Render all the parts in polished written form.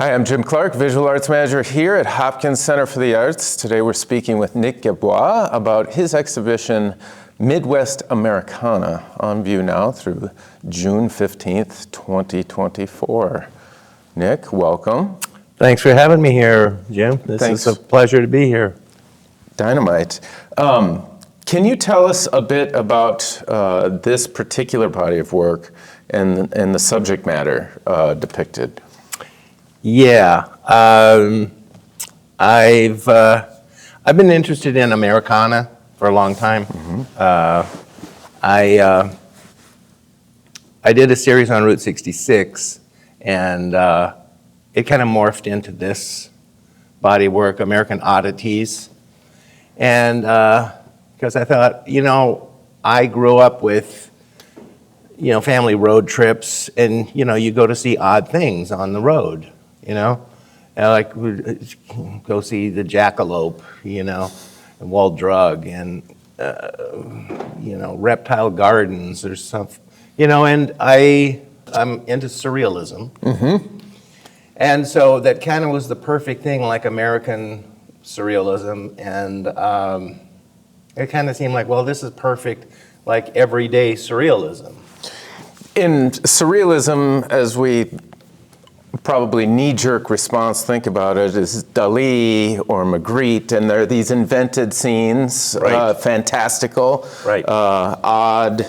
Hi, I'm Jim Clark, Visual Arts Manager here at Hopkins Center for the Arts. Today we're speaking with Nick Gadbois about his exhibition, Midwest Americana, on view now through June 15th, 2024. Nick, welcome. Thanks for having me here, Jim. This is a pleasure to be here. Dynamite. Can you tell us a bit about this particular body of work and the subject matter depicted? Yeah, I've been interested in Americana for a long time. I did a series on Route 66, and it kind of morphed into this body of work, American Oddities. And because I thought, I grew up with, family road trips, and, you go to see odd things on the road, and like we'd go see the jackalope, and Wall Drug, and, reptile gardens or something, and I'm into surrealism. And so that kind of was the perfect thing, like American surrealism, and it kind of seemed like, well, this is perfect, like everyday surrealism. In surrealism, as we probably knee-jerk response think about it, is Dali or Magritte, and there are these invented scenes, Right. Fantastical, Right. Odd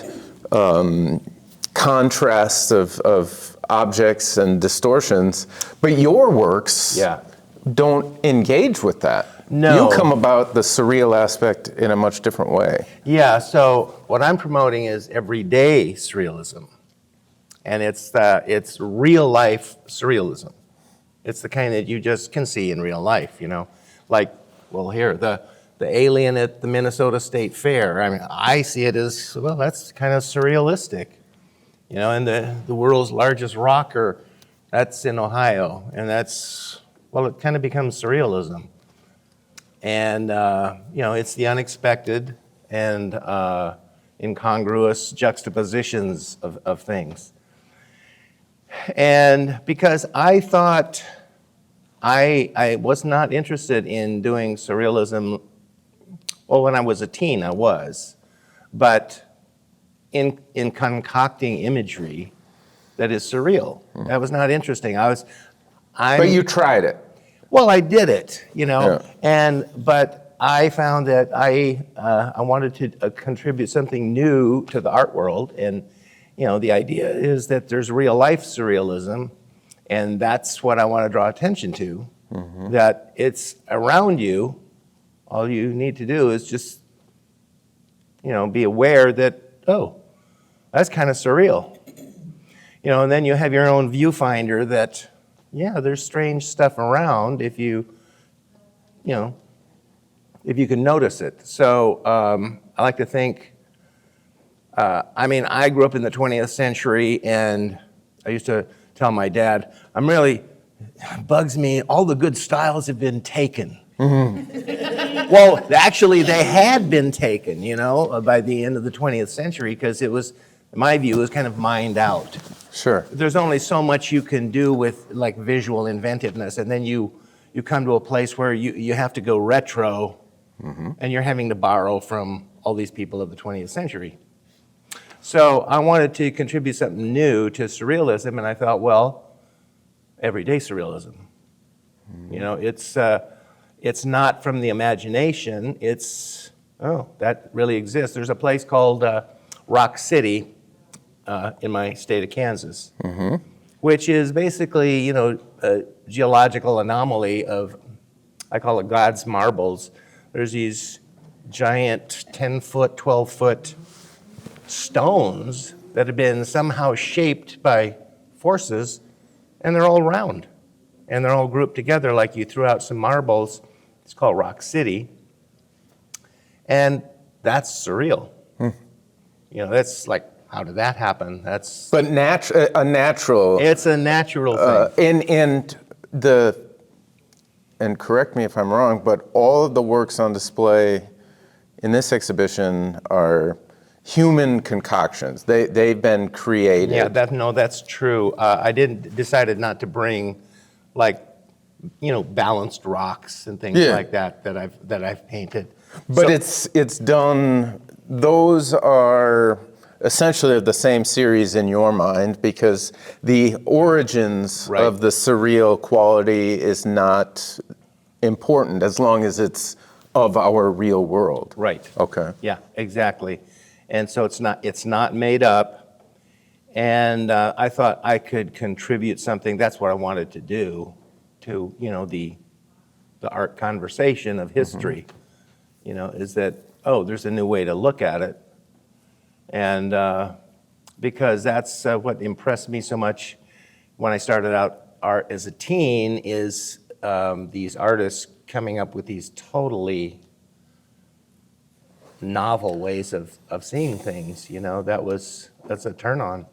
contrasts of objects and distortions, but your works don't engage with that. No. You come about the surreal aspect in a much different way. Yeah, so what I'm promoting is everyday surrealism. And it's real life surrealism. It's the kind that you just can see in real life, Like, well, here, the alien at the Minnesota State Fair. I mean, I see it as, well, that's kind of surrealistic. And the world's largest rocker, that's in Ohio. And that's, well, it kind of becomes surrealism. And, it's the unexpected and incongruous juxtapositions of things. And because I thought I was not interested in doing surrealism, well, when I was a teen, I was, but in concocting imagery that is surreal, that was not interesting. But you tried it. Well, I did it, but I found that I wanted to contribute something new to the art world, and the idea is that there's real life surrealism, and that's what I want to draw attention to, that it's around you. All you need to do is just, be aware that, oh, that's kind of surreal. And then you have your own viewfinder that, there's strange stuff around if you can notice it. So I like to think, I grew up in the 20th century, and I used to tell my dad, bugs me, all the good styles have been taken. Well, actually, they had been taken, by the end of the 20th century, because it was, in my view, it was kind of mined out. Sure. There's only so much you can do with, like, visual inventiveness, and then you come to a place where you have to go retro, and you're having to borrow from all these people of the 20th century. So I wanted to contribute something new to surrealism, and I thought, well, everyday surrealism. It's not from the imagination. It's, that really exists. There's a place called Rock City in my state of Kansas, which is basically, a geological anomaly of, I call it God's marbles. There's these giant 10-foot, 12-foot stones that have been somehow shaped by forces, and they're all round, and they're all grouped together like you threw out some marbles. It's called Rock City, and that's surreal. That's like, how did that happen? That's But a natural. It's a natural thing. And correct me if I'm wrong, but all of the works on display in this exhibition are human concoctions. They've been created. Yeah, that's true. I decided not to bring like, balanced rocks and things like that I've painted. But So- it's done, those are essentially of the same series in your mind, because the origins Right. of the surreal quality is not important as long as it's of our real world. Right. Okay. Yeah, exactly. And so it's not made up. And I thought I could contribute something. That's what I wanted to do to, the art conversation of history, is that, there's a new way to look at it. And because that's what impressed me so much when I started out art as a teen is these artists coming up with these totally novel ways of seeing things, that's a turn on.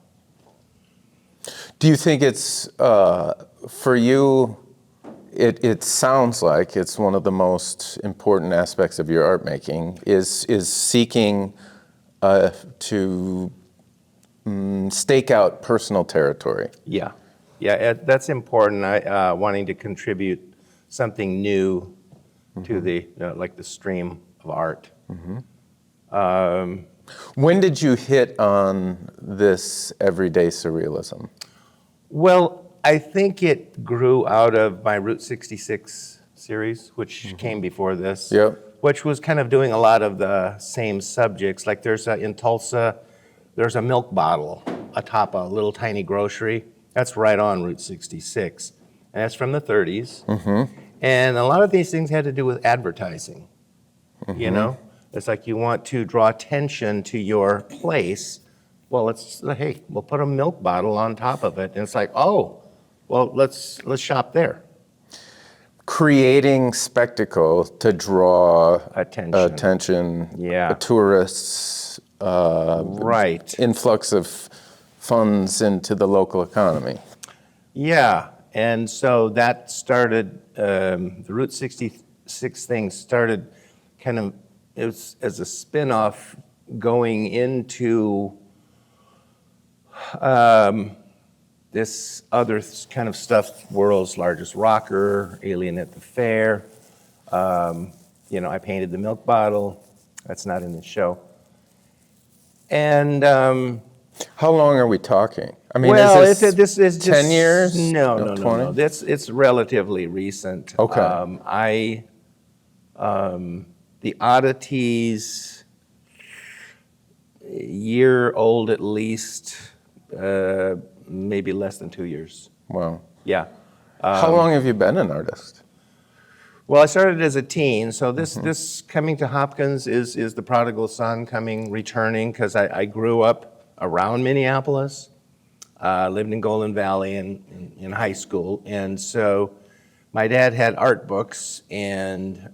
Do you think it's, for you, it sounds like it's one of the most important aspects of your art making is seeking to stake out personal territory. Yeah, that's important. Wanting to contribute something new to the like the stream of art. When did you hit on this everyday surrealism? Well, I think it grew out of my Route 66 series, which came before this. Yep. Which was kind of doing a lot of the same subjects. Like in Tulsa, there's a milk bottle atop a little tiny grocery. That's right on Route 66. And that's from the 30s. And a lot of these things had to do with advertising. It's like you want to draw attention to your place. Well, we'll put a milk bottle on top of it. And it's like, let's shop there. Creating spectacle to draw Attention. Yeah. Tourists, Right. influx of funds into the local economy. Yeah, and so that started, the Route 66 thing started kind of, it was as a spin-off going into this other kind of stuff, world's largest rocker, Alien at the Fair. I painted the milk bottle. That's not in the show. And How long are we talking? I mean, well, is this this is just 10 years? No. 20? It's relatively recent. Okay. The Oddities, a year old at least, maybe less than 2 years. Wow. Yeah. How long have you been an artist? Well, I started as a teen, so this coming to Hopkins is the prodigal son returning, because I grew up around Minneapolis, lived in Golden Valley in high school, and so my dad had art books and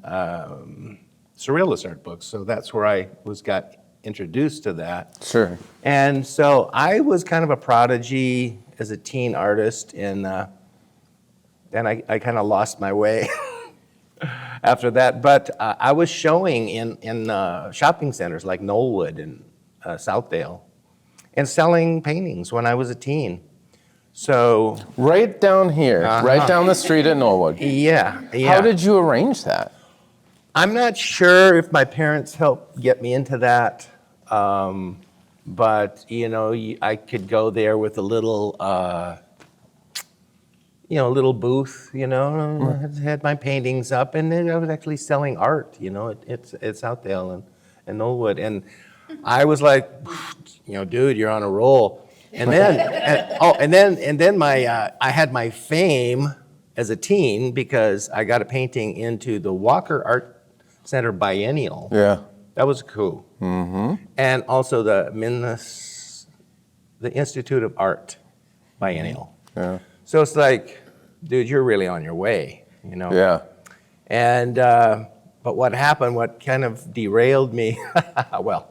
surrealist art books, so that's where I got introduced to that. Sure. And so I was kind of a prodigy as a teen artist, and then I kind of lost my way after that. But I was showing in shopping centers like Knollwood and Southdale, and selling paintings when I was a teen. So Right down here, right down the street at Norwood. yeah. How did you arrange that? I'm not sure if my parents helped get me into that, but I could go there with a little, little booth, had my paintings up, and then I was actually selling art. It's out there in Knollwood, and I was like, dude, you're on a roll. And then, and then I had my fame as a teen because I got a painting into the Walker Art Center Biennial. Yeah. That was cool. And also the Institute of Art Biennial. Yeah. So it's like, dude, you're really on your way, Yeah. And but what happened? What kind of derailed me? Well,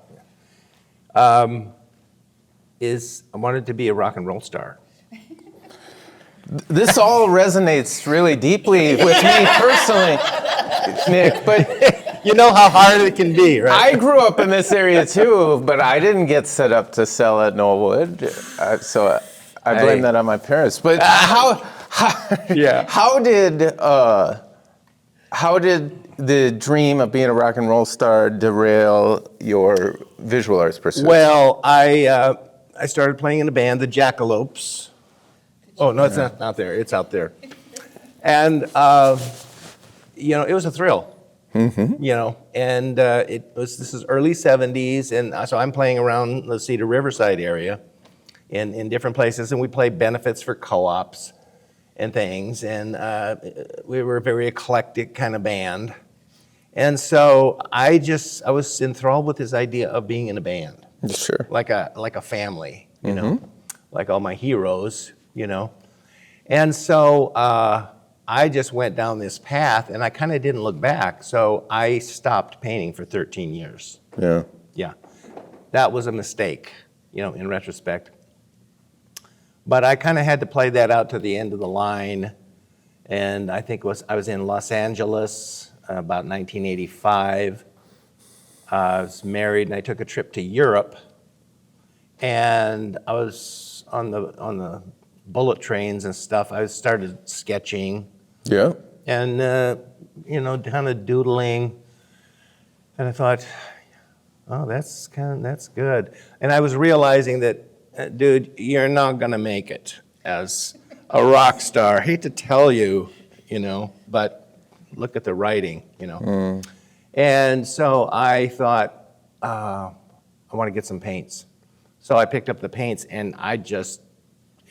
is I wanted to be a rock and roll star. This all resonates really deeply with me personally, Nick, but You know how hard it can be, right? I grew up in this area too, but I didn't get set up to sell at Knollwood, so I blame that on my parents. But Yeah. How did the dream of being a rock and roll star derail your visual arts pursuits? Well, I started playing in a band, the Jackalopes. Oh, no, it's not there. It's out there. And, it was a thrill. And this is early 70s, and so I'm playing around the Cedar Riverside area in different places, and we play benefits for co-ops and things, and we were a very eclectic kind of band. And so I was enthralled with this idea of being in a band. Sure. Like a family, like all my heroes, And so I just went down this path, and I kind of didn't look back. So I stopped painting for 13 years. Yeah. Yeah. That was a mistake, in retrospect. But I kind of had to play that out to the end of the line. And I think I was in Los Angeles about 1985. I was married, and I took a trip to Europe. And I was on the bullet trains and stuff. I started sketching. Yeah. And, kind of doodling. And I thought, oh, that's good. And I was realizing that, dude, you're not going to make it as a rock star. I hate to tell you, but look at the writing, And so I thought, I want to get some paints. So I picked up the paints, and it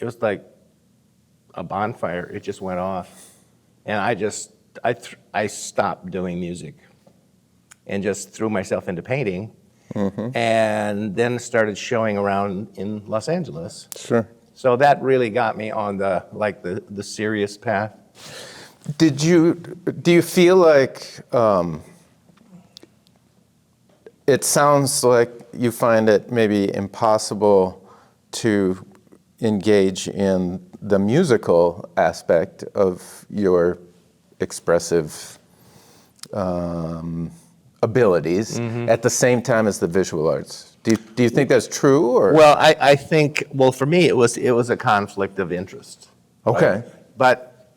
was like a bonfire. It just went off. And I stopped doing music and just threw myself into painting. And then started showing around in Los Angeles. Sure. So that really got me on the serious path. Do you feel like it sounds like you find it maybe impossible to engage in the musical aspect of your expressive abilities at the same time as the visual arts? Do you think that's true? Or? Well, I think, for me, it was a conflict of interest. Okay. Right? But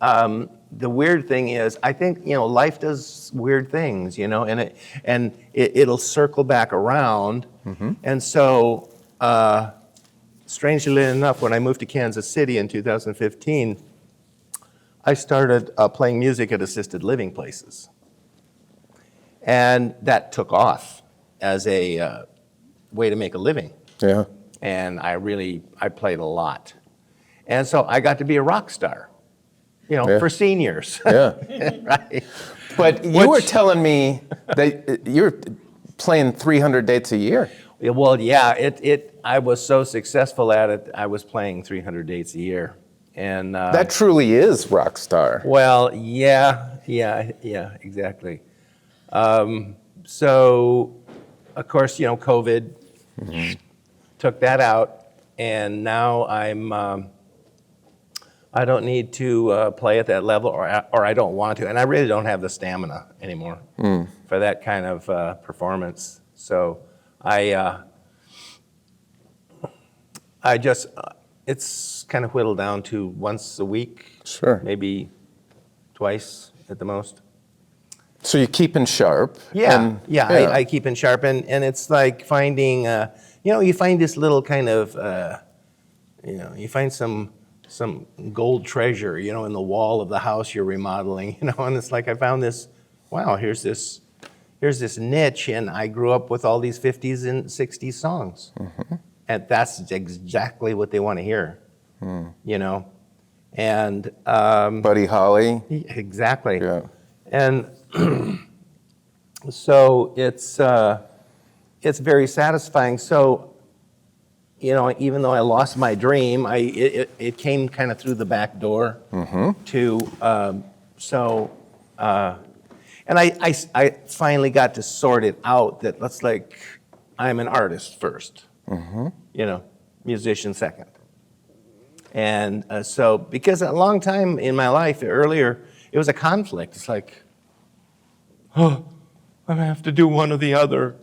the weird thing is, I think, life does weird things, and it'll circle back around. And so, strangely enough, when I moved to Kansas City in 2015, I started playing music at assisted living places. And that took off as a way to make a living. Yeah. And I played a lot. And so I got to be a rock star, for seniors. Yeah. Right. But you were telling me that you're playing 300 dates a year. Well, yeah, I was so successful at it, I was playing 300 dates a year. And that truly is rock star. well, yeah, exactly. So, of course, COVID took that out, and now I don't need to play at that level, or I don't want to, and I really don't have the stamina anymore for that kind of performance. So it's kind of whittled down to once a week, Sure. maybe twice at the most. So you're keeping sharp. Yeah, I keep in sharp, and it's like finding, you find this little kind of, you find some gold treasure, in the wall of the house you're remodeling, and it's like I found this, wow, here's this niche, and I grew up with all these 50s and 60s songs, and that's exactly what they want to hear, and Buddy Holly. exactly, Yeah. and so it's very satisfying. So, even though I lost my dream, it came kind of through the back door and I finally got to sort it out that I'm an artist first, musician second. And so, because a long time in my life earlier, it was a conflict. It's like, oh, I have to do one or the other.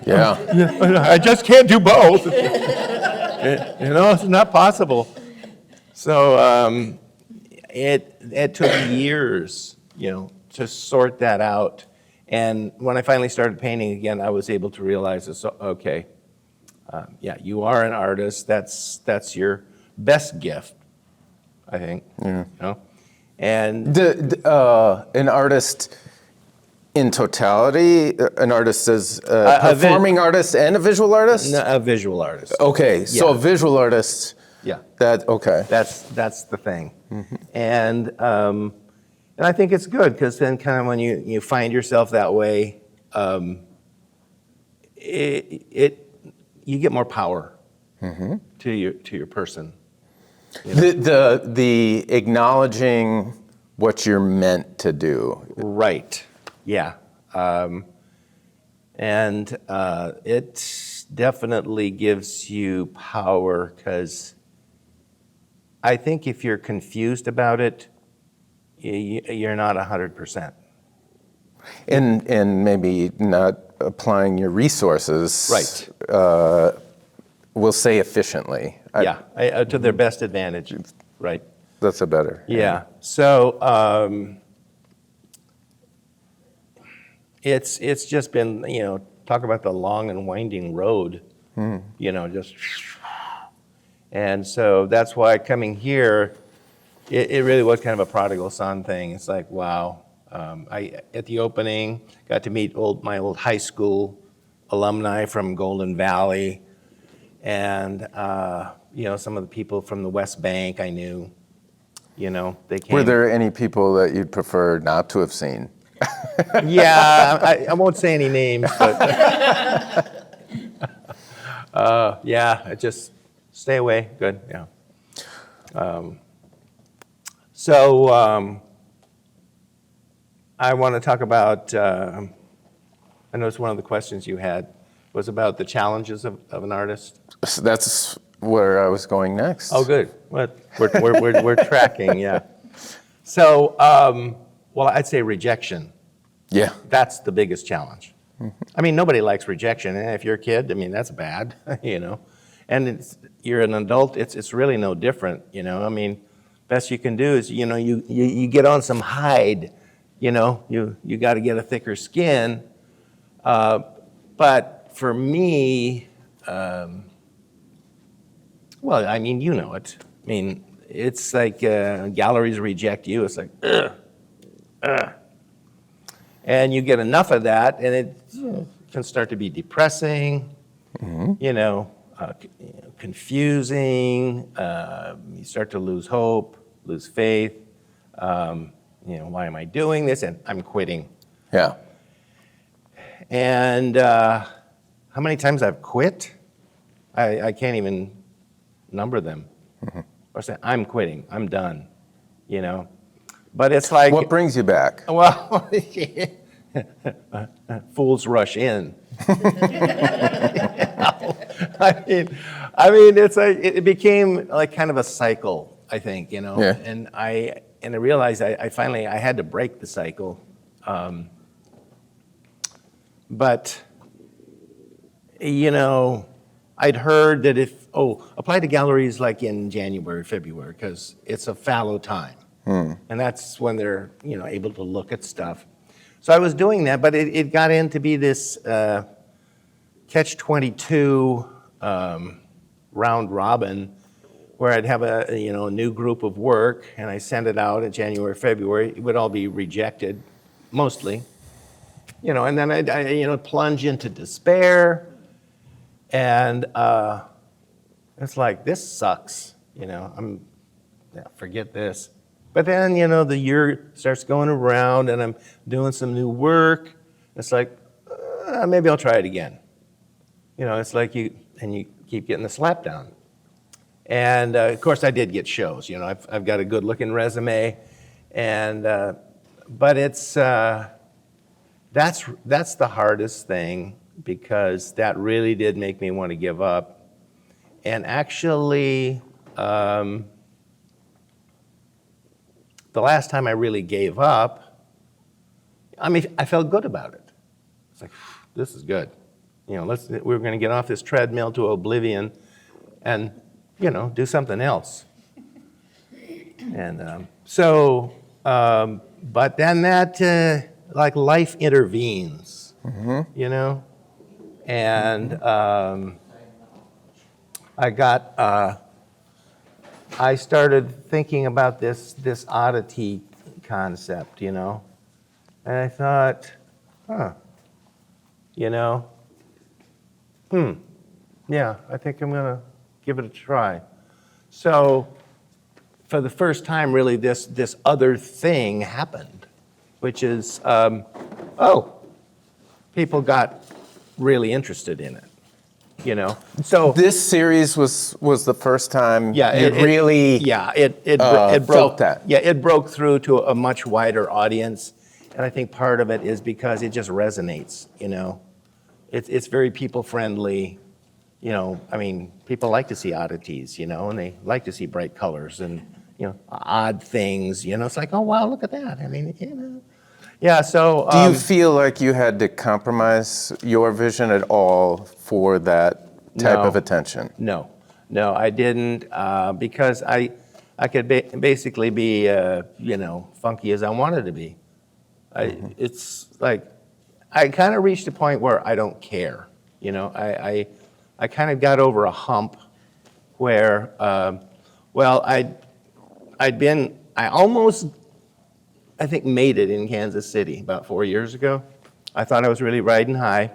Yeah. I just can't do both. It's not possible. So it took years, to sort that out. And when I finally started painting again, I was able to realize this. Okay, yeah, you are an artist. That's your best gift, I think. And An artist in totality, an artist as a performing artist and a visual artist? No, a visual artist. Okay, so a visual artist. Yeah. Okay. That's the thing. And I think it's good because then kind of when you find yourself that way, you get more power to your person. The acknowledging what you're meant to do. Right. Yeah. And it definitely gives you power because I think if you're confused about it, you're not 100%. And maybe not applying your resources. Right. We'll say efficiently. To their best advantage. Right. That's a better. Yeah. So it's just been, talk about the long and winding road, just. And so that's why coming here, it really was kind of a prodigal son thing. It's like, wow. At the opening, got to meet my old high school alumni from Golden Valley, and some of the people from the West Bank I knew. They came. Were there any people that you'd prefer not to have seen? Yeah, I won't say any names, but I just stay away. Good, yeah. I want to talk about, I noticed one of the questions you had was about the challenges of an artist. That's where I was going next. Oh, good. We're tracking, yeah. So, I'd say rejection. Yeah. That's the biggest challenge. I mean, nobody likes rejection. And if you're a kid, that's bad, And you're an adult, it's really no different, I mean, best you can do is, you get on some hide, you got to get a thicker skin. But for me, it. It's like galleries reject you. It's like, and you get enough of that, and it can start to be depressing, confusing. You start to lose hope, lose faith. Why am I doing this? And I'm quitting. Yeah. And how many times I've quit? I can't even number them. Or say, I'm quitting, I'm done, But it's like... What brings you back? Well, fools rush in. It's like, it became like kind of a cycle, I think, Yeah. And I realized I finally had to break the cycle. But, I'd heard that apply to galleries like in January, February, because it's a fallow time. And that's when they're, able to look at stuff. So I was doing that, but it got in to be this catch-22 round robin where I'd have a new group of work, and I send it out in January, February. It would all be rejected, mostly. And then I'd plunge into despair. And it's like, this sucks, forget this. But then, the year starts going around and I'm doing some new work. It's like, maybe I'll try it again. It's like you keep getting the slap down. And of course I did get shows, I've got a good looking resume. And, but it's, that's the hardest thing, because that really did make me want to give up. And actually, the last time I really gave up, I felt good about it. It's like, this is good. We're going to get off this treadmill to oblivion and, do something else. And So, but then that, like life intervenes, you know? And I started thinking about this oddity concept, you know? And I thought, you know, yeah, I think I'm gonna give it a try. So, for the first time, really, this other thing happened, which is, people got really interested in it, you know? So This series was the first time yeah, you really it felt broke that. Yeah, it broke through to a much wider audience, and I think part of it is because it just resonates, you know? It's very people friendly. You know, I mean, people like to see oddities, you know, and they like to see bright colors and, you know, odd things, you know. It's like, oh, wow, look at that. I mean, you know. Yeah, so. Do you feel like you had to compromise your vision at all for that type of attention? No, I didn't, because I could basically be, you know, funky as I wanted to be. It's like, I kind of reached a point where I don't care, you know. I kind of got over a hump where, well, I almost, I think, made it in Kansas City about 4 years ago. I thought I was really riding high.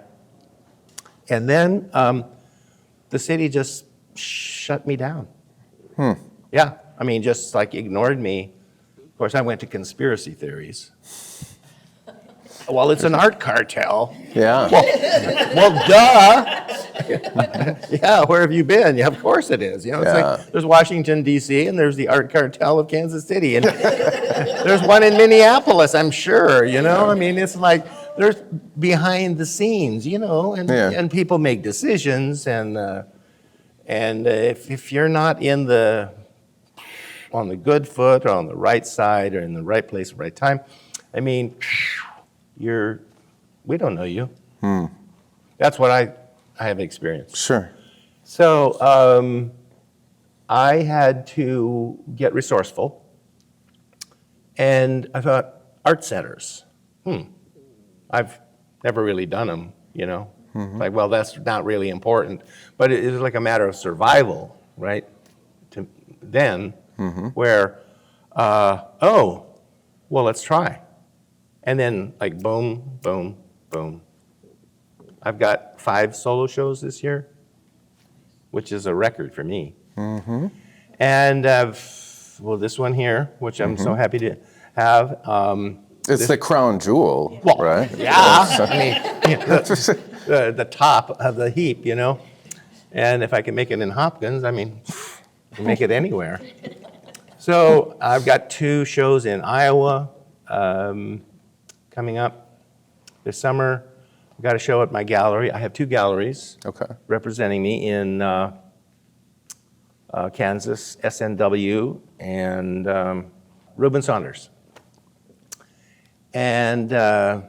And then the city just shut me down. Yeah, I mean, just like ignored me. Of course, I went to conspiracy theories. Well, it's an art cartel. Yeah. Well, duh. Yeah, where have you been? Yeah, of course it is. You know, it's like there's Washington, D.C., and there's the art cartel of Kansas City. And there's one in Minneapolis, I'm sure, you know? I mean, it's like there's behind the scenes, you know, and people make decisions. And if you're not on the good foot or on the right side or in the right place at the right time, I mean, we don't know you. That's what I have experienced. Sure. So I had to get resourceful, and I thought, art centers. I've never really done them, you know. Like, well, that's not really important, but it is like a matter of survival, right? Where, well, let's try. And then, like, boom, boom, boom. I've got 5 solo shows this year, which is a record for me. And, well, this one here, which I'm so happy to have. It's the crown jewel, Well, right? yeah, I mean, you know, the top of the heap, you know. And if I can make it in Hopkins, I mean, I can make it anywhere. So I've got 2 shows in Iowa coming up this summer. I've got a show at my gallery. I have 2 galleries representing me in Kansas, SNW, and Reuben Saunders. And yeah,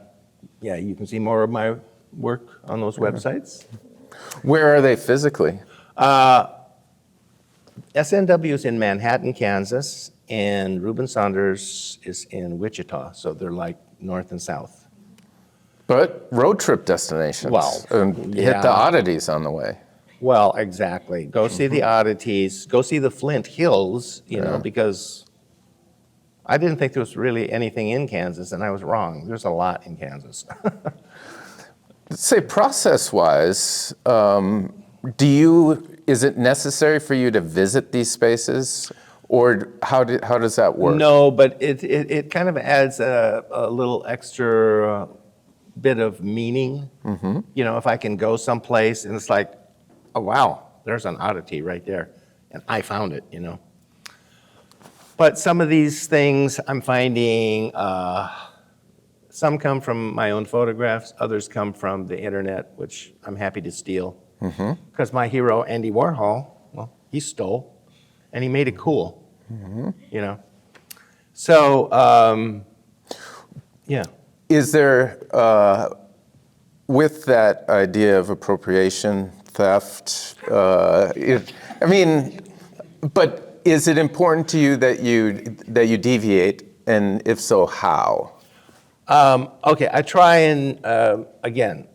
you can see more of my work on those websites. Where are they physically? SNW is in Manhattan, Kansas, and Reuben Saunders is in Wichita, so they're like north and south. But road trip destinations. Well, and hit the oddities on the way. Well, exactly. Go see the oddities. Go see the Flint Hills, you know, because I didn't think there was really anything in Kansas, and I was wrong. There's a lot in Kansas. Say, process-wise, is it necessary for you to visit these spaces, or how does that work? No, but it kind of adds a little extra bit of meaning. You know, if I can go someplace and it's like, oh wow, there's an oddity right there, and I found it, you know. But some of these things I'm finding, some come from my own photographs, others come from the internet, which I'm happy to steal. Because my hero, Andy Warhol, well, he stole, and he made it cool, you know. So, yeah. Is there, with that idea of appropriation, theft, but is it important to you that you deviate, and if so, how? Okay, I try and, again,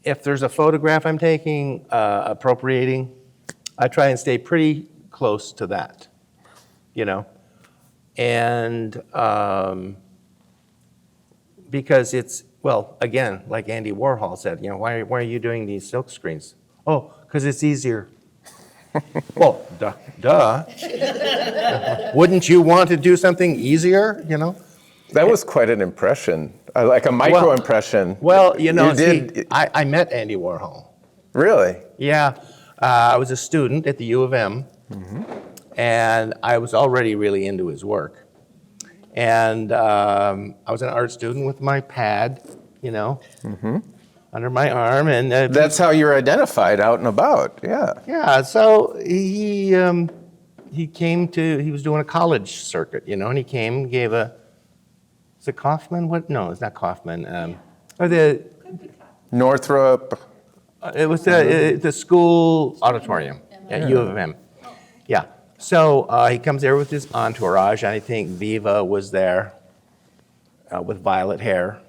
if there's a photograph I'm taking, appropriating, I try and stay pretty close to that, you know? And because it's, well, again, like Andy Warhol said, you know, why are you doing these silk screens? Oh, because it's easier. Well, duh. Wouldn't you want to do something easier, you know? That was quite an impression, like a micro impression. Well, you know, did. I met Andy Warhol. Really? Yeah, I was a student at the U of M, and I was already really into his work. And I was an art student with my pad, you know, under my arm, and That's how you're identified out and about. Yeah. yeah. So he was doing a college circuit, you know, and he came, gave a, is it Kaufman? What? No, it's not Kaufman. Or the Northrop. it was the school auditorium at U of M. Yeah. So he comes there with his entourage. I think Viva was there with violet hair.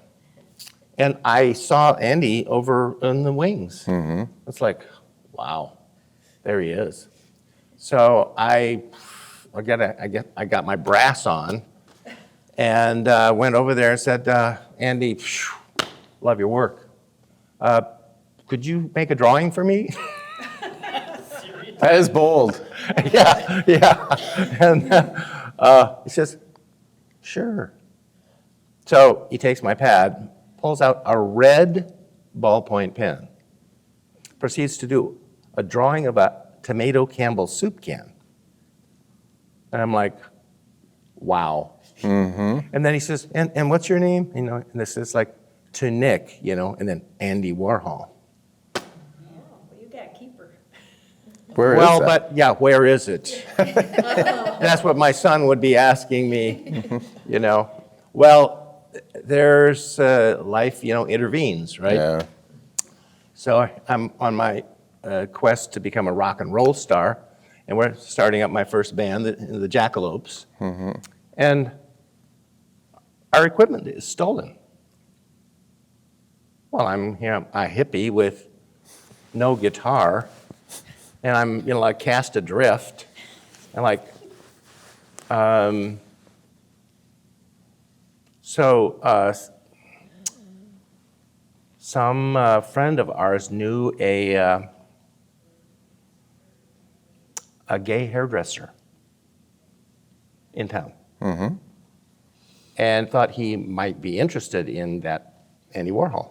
And I saw Andy over in the wings. It's like, wow, there he is. So I got my brass on and went over there and said, Andy, love your work. Could you make a drawing for me? That is bold. yeah. And he says, sure. So he takes my pad, pulls out a red ballpoint pen, proceeds to do a drawing of a tomato Campbell soup can. And I'm like, wow. And then he says, and what's your name? You know, and this is like, to Nick, you know, and then Andy Warhol. Well, you got a keeper. Where is Well, that? but yeah, where is it? That's what my son would be asking me, you know. Well, there's life, you know, intervenes, right? Yeah. So I'm on my quest to become a rock and roll star, and we're starting up my first band, the Jackalopes, and our equipment is stolen. Well, I'm a hippie with no guitar, and I'm, you know, like cast adrift, and like, some friend of ours knew a gay hairdresser in town, and thought he might be interested in that Andy Warhol.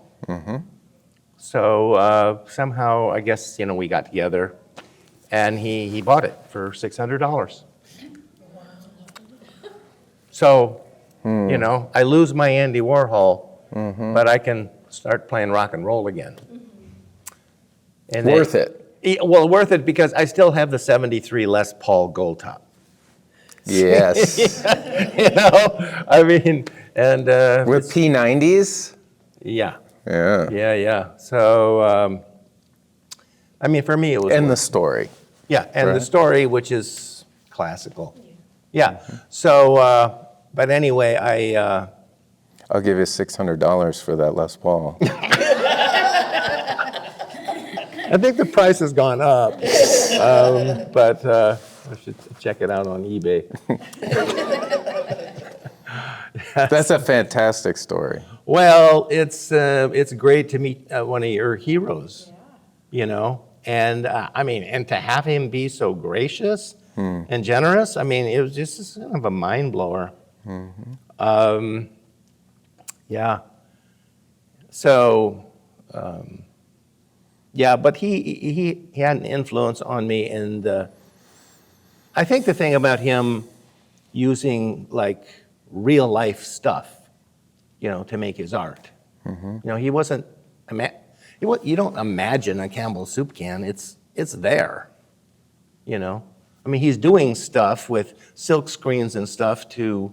So somehow, I guess, you know, we got together, and he bought it for $600. So, you know, I lose my Andy Warhol, but I can start playing rock and roll again. And Worth it. Well, worth it because I still have the '73 Les Paul Gold Top. Yes. You know, I mean, and With P90s? yeah. Yeah. Yeah. So, I mean, for me, it was. And the story. Yeah, and the Right. story, which is classical. Yeah. So, but anyway, I'll give you $600 for that Les Paul. I think the price has gone up, but I should check it out on eBay. That's a fantastic story. Well, it's great to meet one of your heroes, you know, and I mean, and to have him be so gracious and generous. I mean, it was just kind of a mind blower. Yeah. So, yeah, but he had an influence on me, and I think the thing about him using like real life stuff, you know, to make his art. You know, he wasn't. You don't imagine a Campbell soup can. It's there. You know, I mean, he's doing stuff with silk screens and stuff to,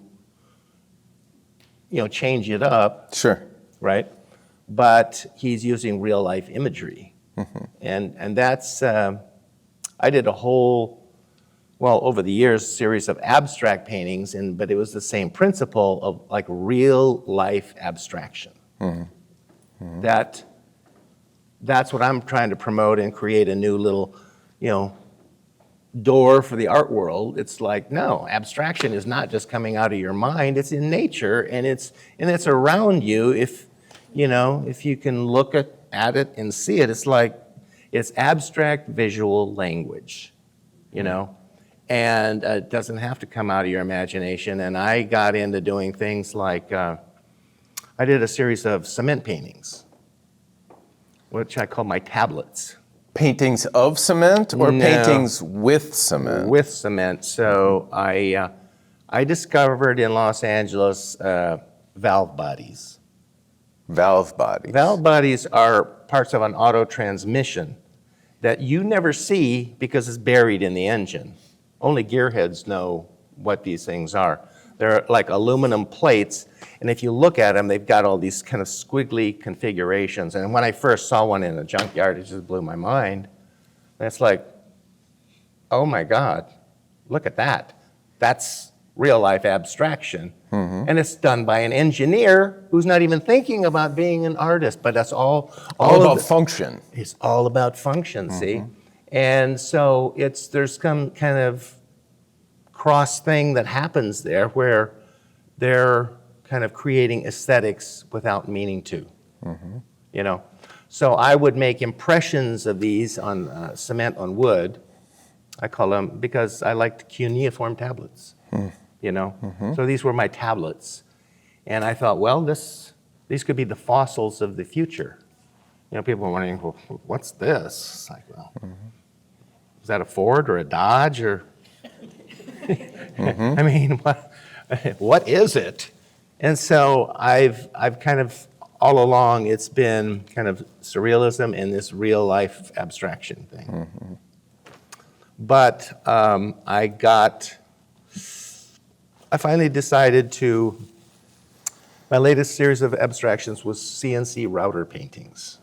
you know, change it up, Sure. right? But he's using real life imagery, and that's. I did a whole well, over the years, series of abstract paintings, but it was the same principle of like real life abstraction. That's what I'm trying to promote and create a new little, door for the art world. It's like, no, abstraction is not just coming out of your mind, it's in nature, and it's around you. If you can look at it and see it, it's abstract visual language, and it doesn't have to come out of your imagination. And I got into doing things like, I did a series of cement paintings, which I call my tablets. Paintings of cement or No. paintings with cement? With cement. So I discovered in Los Angeles valve bodies. Valve bodies. Valve bodies are parts of an auto transmission that you never see because it's buried in the engine. Only gearheads know what these things are. They're like aluminum plates, and if you look at them, they've got all these kind of squiggly configurations. And when I first saw one in a junkyard, it just blew my mind. And it's like, oh my God, look at that. That's real life abstraction. And it's done by an engineer who's not even thinking about being an artist, but that's all About function. It's all about function, see? And so there's some kind of cross thing that happens there where they're kind of creating aesthetics without meaning to, So I would make impressions of these on cement on wood. I call them, because I liked cuneiform tablets, So these were my tablets. And I thought, well, these could be the fossils of the future. People are wondering, well, what's this? It's like, well, is that a Ford or a Dodge or? I mean, what is it? And so I've kind of, all along, it's been kind of surrealism and this real life abstraction thing. But I finally decided my latest series of abstractions was CNC router paintings.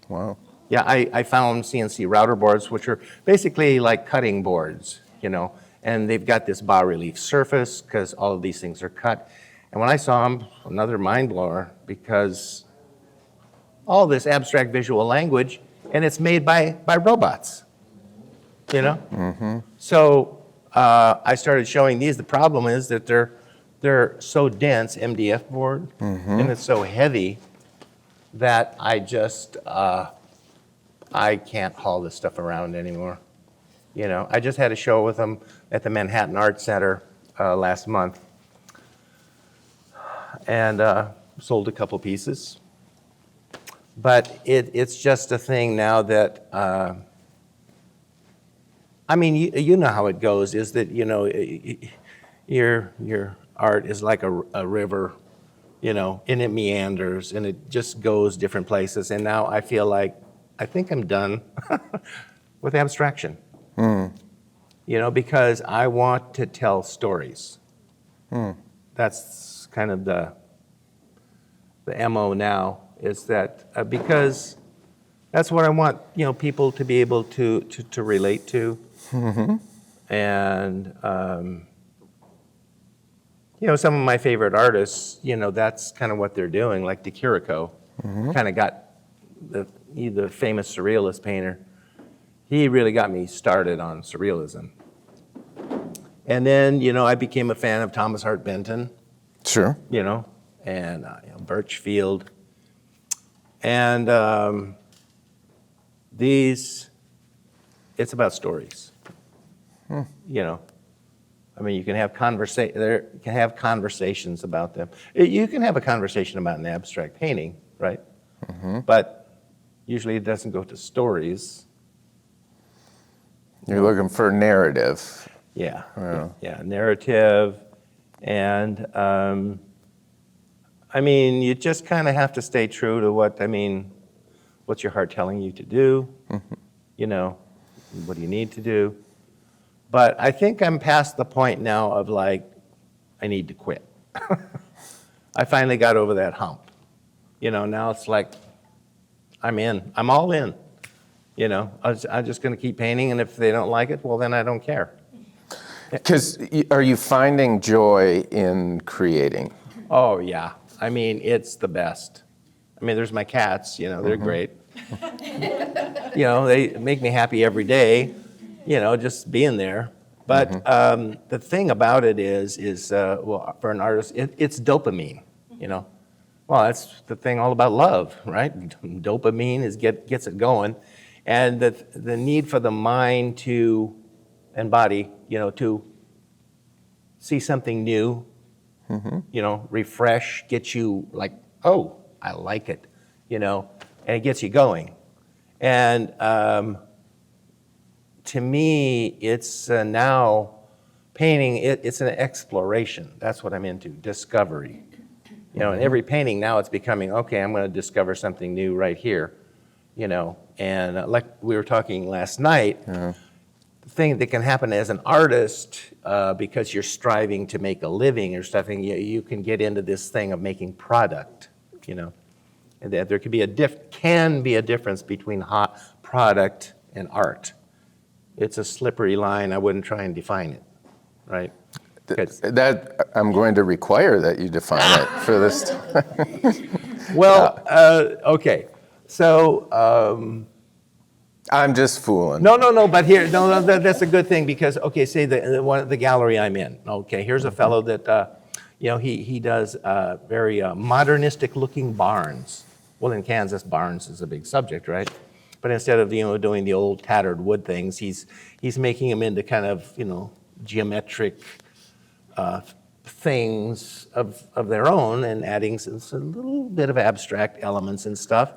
Wow. Yeah, I found CNC router boards, which are basically like cutting boards, and they've got this bas-relief surface because all of these things are cut. And when I saw them, another mind blower, because all this abstract visual language, and it's made by robots, So I started showing these. The problem is that they're so dense, MDF board, and it's so heavy that I can't haul this stuff around anymore. I just had a show with them at the Manhattan Art Center last month, and sold a couple pieces. But it's just a thing now that, I mean, you know how it goes, is that, your art is like a river, and it meanders, and it just goes different places. And now I feel like, I think I'm done with abstraction. Because I want to tell stories. That's kind of the MO now, is that because that's what I want, people to be able to relate to. And, some of my favorite artists, that's kind of what they're doing, like De Chirico, kind of got the famous surrealist painter. He really got me started on surrealism. And then, I became a fan of Thomas Hart Benton. Sure. And Birchfield. And it's about stories. I mean, you can have conversations about them. You can have a conversation about an abstract painting, right? But usually it doesn't go to stories. You're looking for narrative. Yeah, yeah, narrative. And I mean, you just kind of have to stay true to what's your heart telling you to do? What do you need to do? But I think I'm past the point now of I need to quit. I finally got over that hump. Now it's like, I'm in. I'm all in. I'm just going to keep painting, and if they don't like it, well, then I don't care. Because are you finding joy in creating? Oh, yeah. I mean, it's the best. I mean, there's my cats, they're great. They make me happy every day, just being there. But the thing about it is well, for an artist, it's dopamine, Well, that's the thing all about love, right? Dopamine gets it going. And the need for the mind and body, to see something new, refresh, get you like, oh, I like it, and it gets you going. And to me, it's now painting, it's an exploration. That's what I'm into, discovery. In every painting now it's becoming, okay, I'm going to discover something new right here, And like we were talking last night, the thing that can happen as an artist, because you're striving to make a living or something, you can get into this thing of making product, And that there can be a difference between hot product and art. It's a slippery line. I wouldn't try and define it, right? That I'm going to require that you define it for this. Well, okay. So I'm just fooling. No. But here, that's a good thing because say the gallery I'm in. Okay, here's a fellow that he does very modernistic looking barns. Well, in Kansas, barns is a big subject, right? But instead of doing the old tattered wood things, he's making them into kind of geometric things of their own and adding a little bit of abstract elements and stuff.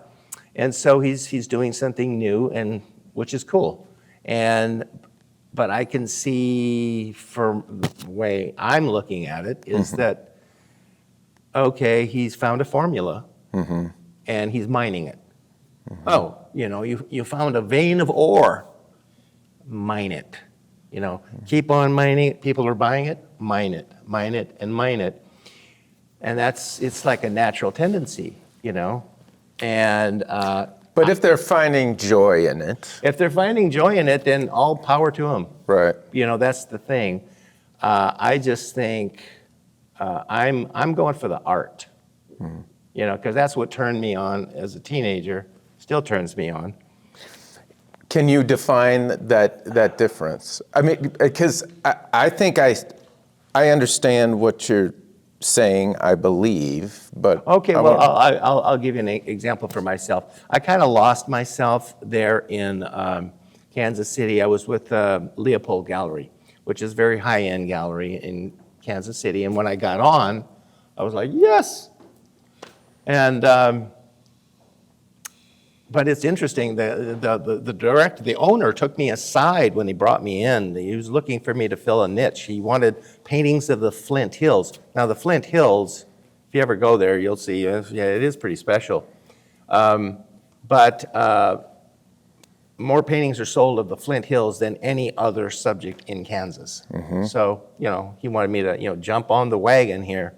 And so he's doing something new, and which is cool. But I can see from the way I'm looking at it is that, okay, he's found a formula and he's mining it. Oh, you found a vein of ore, mine it. Keep on mining it. People are buying it, mine it, and mine it. And it's like a natural tendency, And but if they're finding joy in it, then all power to them. right? That's the thing. I just think I'm going for the art. Because that's what turned me on as a teenager. Still turns me on. Can you define that difference? I mean, because I think I understand what you're saying, I believe, but Okay, well, I'll give you an example for myself. I kind of lost myself there in Kansas City. I was with Leopold Gallery, which is a very high-end gallery in Kansas City. And when I got on, I was like, yes. And but it's interesting. The owner took me aside when he brought me in. He was looking for me to fill a niche. He wanted paintings of the Flint Hills. Now, the Flint Hills, if you ever go there, you'll see, it is pretty special. But more paintings are sold of the Flint Hills than any other subject in Kansas. So, he wanted me to, jump on the wagon here.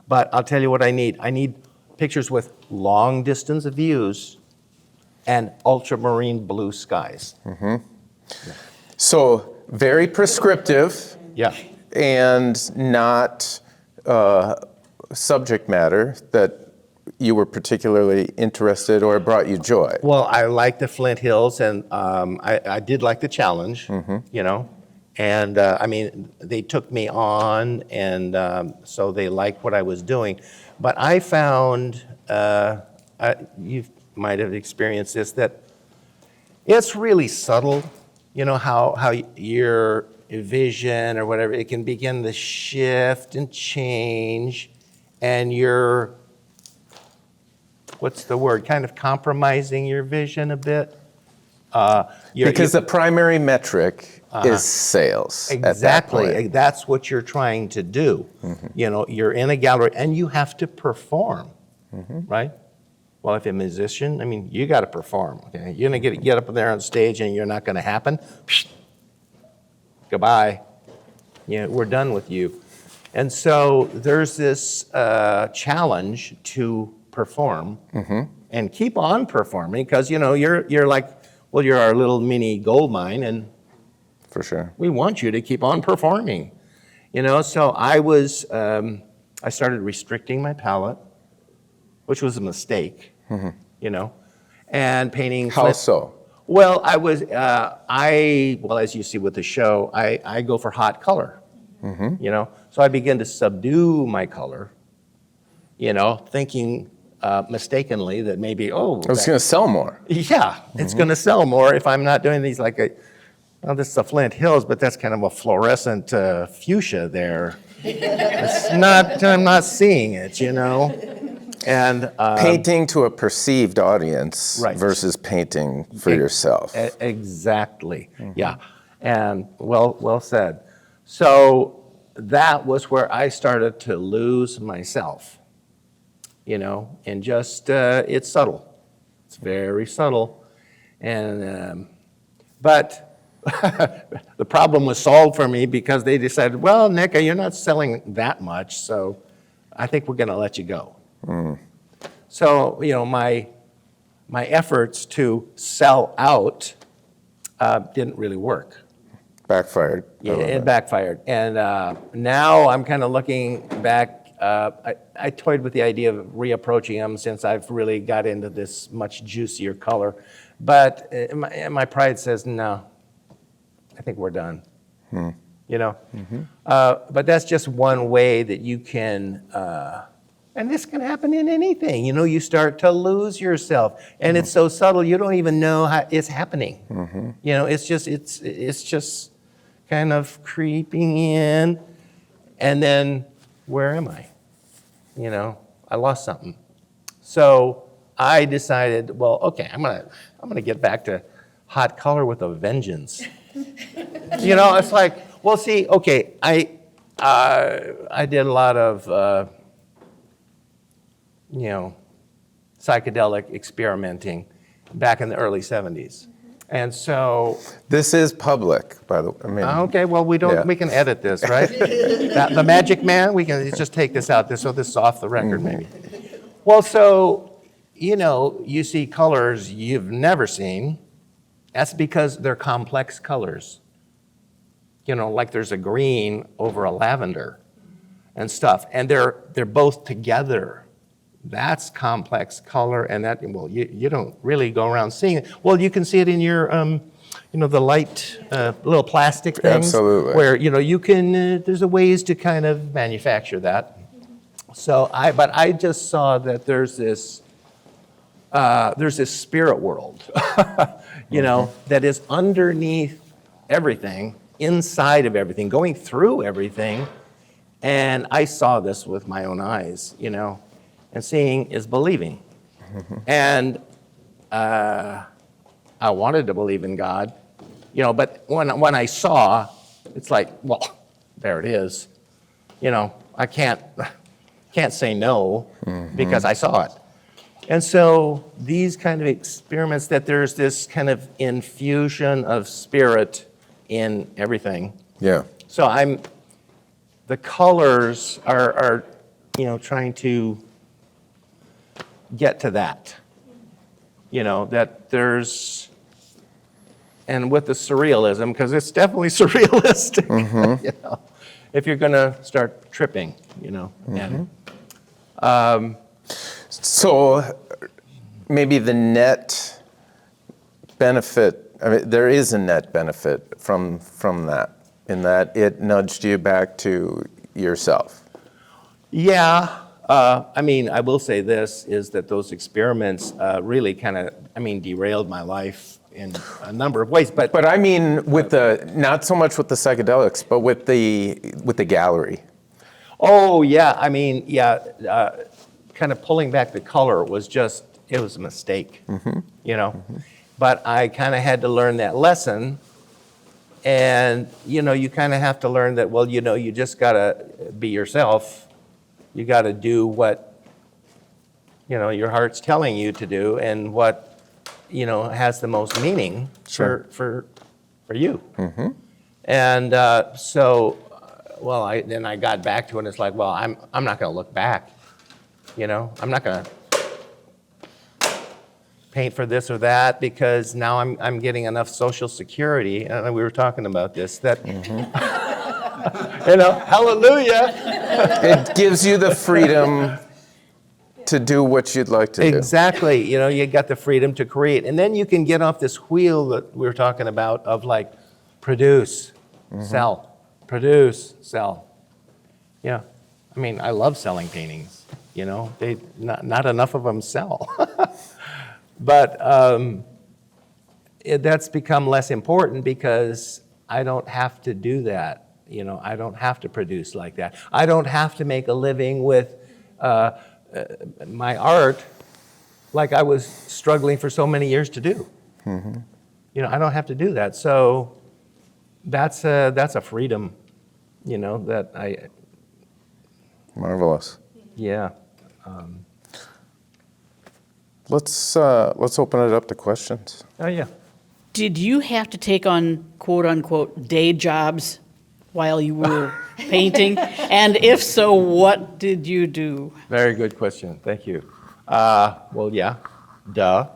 But I'll tell you what I need. I need pictures with long distance views and ultramarine blue skies. So very prescriptive. Yeah. And not subject matter that you were particularly interested or brought you joy. Well, I like the Flint Hills, and I did like the challenge, And I mean, they took me on, and so they liked what I was doing. But I found, you might have experienced this, that it's really subtle, how your vision or whatever, it can begin to shift and change, and you're, what's the word, kind of compromising your vision a bit. Because the primary metric is sales. Exactly. That's what you're trying to do. You're in a gallery and you have to perform, right? Well, if you're a musician, I mean, you got to perform. Okay? You're going to get up there on stage and you're not going to happen. Psh, goodbye. We're done with you. And so there's this challenge to perform and keep on performing because, you're like, well, you're our little mini gold mine, and For sure. We want you to keep on performing. So I started restricting my palette, which was a mistake, and painting. How so? Well, as you see with the show, I go for hot color, so I begin to subdue my color, thinking mistakenly that maybe, It's going to sell more. yeah, it's going to sell more if I'm not doing these this is the Flint Hills, but that's kind of a fluorescent fuchsia there. I'm not seeing it, And Painting to a perceived audience Right. versus painting for yourself. Exactly, yeah. And well said. So that was where I started to lose myself, and just, it's subtle. It's very subtle. And, but the problem was solved for me because they decided, well, Nick, you're not selling that much, so I think we're going to let you go. So, my efforts to sell out didn't really work. Backfired. Yeah, it backfired. And now I'm kind of looking back. I toyed with the idea of reapproaching them since I've really got into this much juicier color. But my pride says, no, I think we're done. But that's just one way that you can, and this can happen in anything. You start to lose yourself, and it's so subtle you don't even know how it's happening. It's just kind of creeping in, and then where am I? I lost something. So I decided, well, okay, I'm gonna get back to hot color with a vengeance. It's like, well, see, okay, I did a lot of psychedelic experimenting back in the early 70s. And so This is public, by the way. okay, well, we can edit this, right? The Magic Man, we can just take this out. So this is off the record, maybe. Well, so, you see colors you've never seen. That's because they're complex colors. Like there's a green over a lavender and stuff. And they're both together. That's complex color, and that, well, you don't really go around seeing it. Well, you can see it in your, the light, little plastic things. Absolutely. Where, you can, there's a ways to kind of manufacture that. So but I just saw that there's this spirit world, that is underneath everything, inside of everything, going through everything. And I saw this with my own eyes, and seeing is believing. And I wanted to believe in God, but when I saw, it's like, well, there it is. I can't say no because I saw it. And so these kind of experiments, that there's this kind of infusion of spirit in everything. Yeah. So the colors are trying to get to that. That there's, and with the surrealism, because it's definitely surrealistic, if you're going to start tripping, and So maybe the net benefit, there is a net benefit from that, in that it nudged you back to yourself. yeah. I will say this, is that those experiments really kind of, derailed my life in a number of ways. But But with not so much with the psychedelics, but with the gallery. oh, yeah, kind of pulling back the color was just, it was a mistake, But I kind of had to learn that lesson. And, you kind of have to learn that, well, you just got to be yourself. You got to do what, your heart's telling you to do, and what, has the most meaning for you. And then I got back to it, and it's like, well, I'm not going to look back. I'm not going to, paint for this or that because now I'm getting enough Social Security, and we were talking about this, that, hallelujah. It gives you the freedom to do what you'd like to do. Exactly. You got the freedom to create. And then you can get off this wheel that we were talking about of like produce, sell, produce, sell. Yeah. I mean, I love selling paintings, not enough of them sell. But that's become less important because I don't have to do that. I don't have to produce like that. I don't have to make a living with my art like I was struggling for so many years to do. I don't have to do that. So that's a freedom, that I... Marvelous. Yeah. Let's open it up to questions. Oh, yeah. Did you have to take on quote-unquote day jobs while you were painting? And if so, what did you do? Very good question. Thank you. Well, yeah. Duh.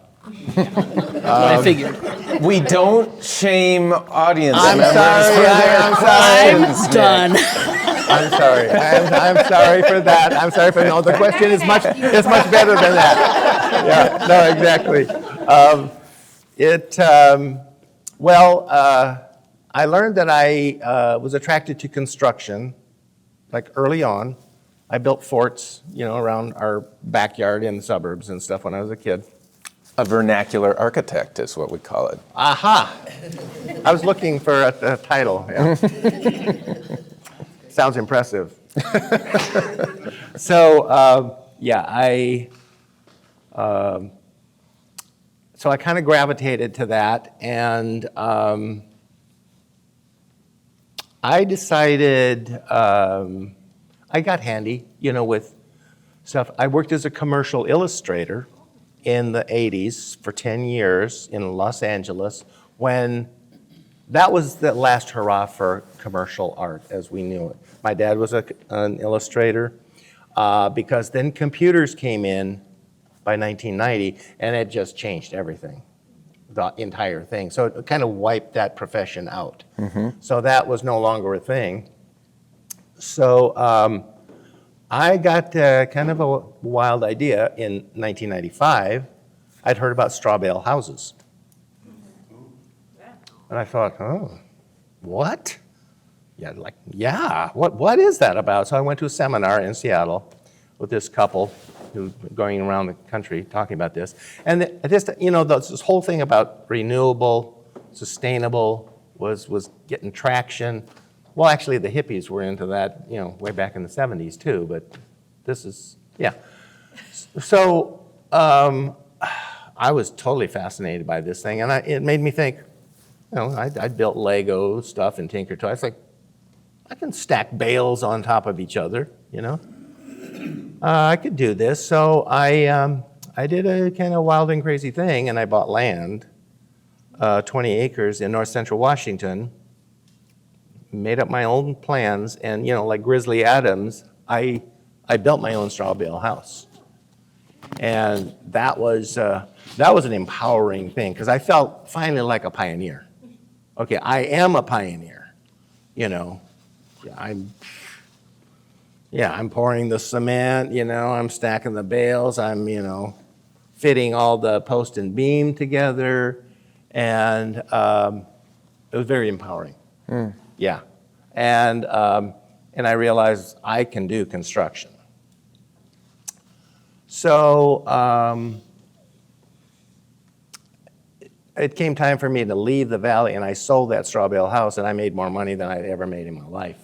That's what I figured. We don't shame audience I'm members sorry, for their I'm sorry. questions. I'm done. I'm sorry. I'm sorry for that. I'm sorry for no. The question is much better than that. Yeah. No. Exactly. I learned that I was attracted to construction, like early on. I built forts, around our backyard in the suburbs and stuff when I was a kid. A vernacular architect is what we call it. Aha! I was looking for a title. Yeah. Sounds impressive. So I kind of gravitated to that, and I decided I got handy, with stuff. I worked as a commercial illustrator in the 80s for 10 years in Los Angeles when that was the last hurrah for commercial art as we knew it. My dad was an illustrator because then computers came in by 1990 and it just changed everything, the entire thing. So it kind of wiped that profession out. So that was no longer a thing. So I got kind of a wild idea in 1995. I'd heard about straw bale houses. And I thought, oh, what? Yeah, what is that about? So I went to a seminar in Seattle with this couple who were going around the country talking about this. And this whole thing about renewable, sustainable was getting traction. Well, actually, the hippies were into that, way back in the 70s too, but this is, yeah. So I was totally fascinated by this thing, and it made me think, I built Lego stuff and tinker toys. Like, I can stack bales on top of each other, I could do this. So I did a kind of wild and crazy thing, and I bought land, 20 acres in north central Washington, made up my own plans, and like Grizzly Adams, I built my own straw bale house, and that was an empowering thing because I felt finally like a pioneer. Okay, I am a pioneer, I'm pouring the cement, I'm stacking the bales, I'm fitting all the post and beam together, and it was very empowering. Yeah, and I realized I can do construction. So it came time for me to leave the valley, and I sold that straw bale house, and I made more money than I'd ever made in my life.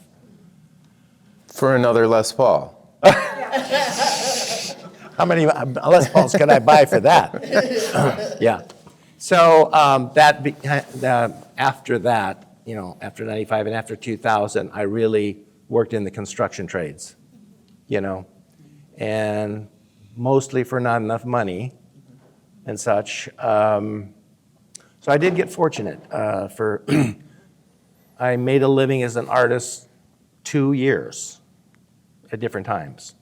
For another Les Paul. How many Les Pauls can I buy for that? Yeah. So after that, after 95 and after 2000, I really worked in the construction trades, and mostly for not enough money and such. So I did get fortunate. I made a living as an artist 2 years at different times,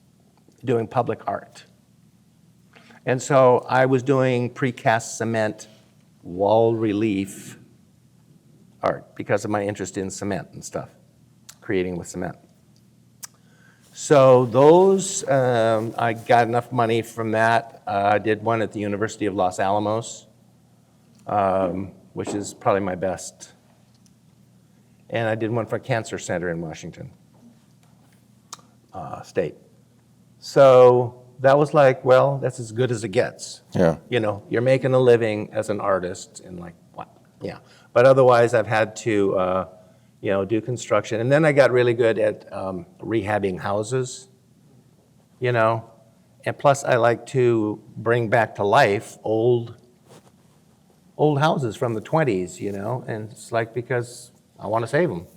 doing public art. And so I was doing precast cement wall relief art because of my interest in cement and stuff, creating with cement. So those, I got enough money from that. I did one at the University of Los Alamos, which is probably my best. And I did one for Cancer Center in Washington State. So that was like, well, that's as good as it gets. Yeah. You know, you're making a living as an artist and like, what? Yeah. But otherwise, I've had to, you know, do construction. And then I got really good at rehabbing houses, you know. And plus, I like to bring back to life old houses from the 20s, you know. And it's like because I want to save them.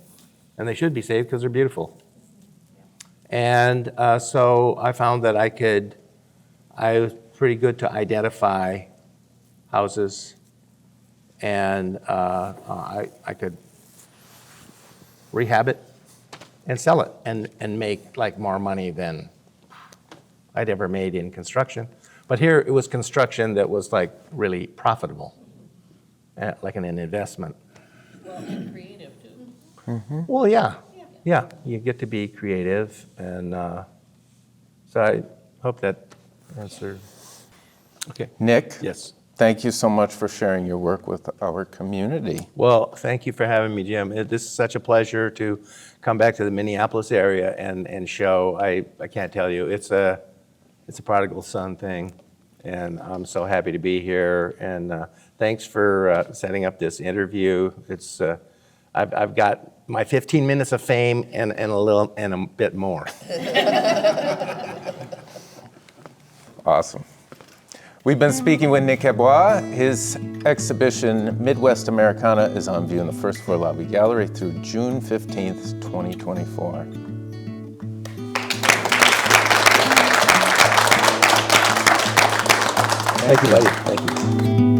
And they should be saved because they're beautiful. And so I found that I was pretty good to identify houses, and I could rehab it and sell it and make like more money than I'd ever made in construction. But here it was construction that was like really profitable, like an investment. Well, and creative too. Well, yeah, you get to be creative, and so I hope that answered. Okay. Nick, Yes. thank you so much for sharing your work with our community. Well, thank you for having me, Jim. This is such a pleasure to come back to the Minneapolis area and show. I can't tell you, it's a prodigal son thing, and I'm so happy to be here. And thanks for setting up this interview. It's I've got my 15 minutes of fame and a bit more. Awesome. We've been speaking with Nick Gadbois. His exhibition, Midwest Americana, is on view in the first floor lobby gallery through June 15th, 2024. Thank you, buddy. Thank you.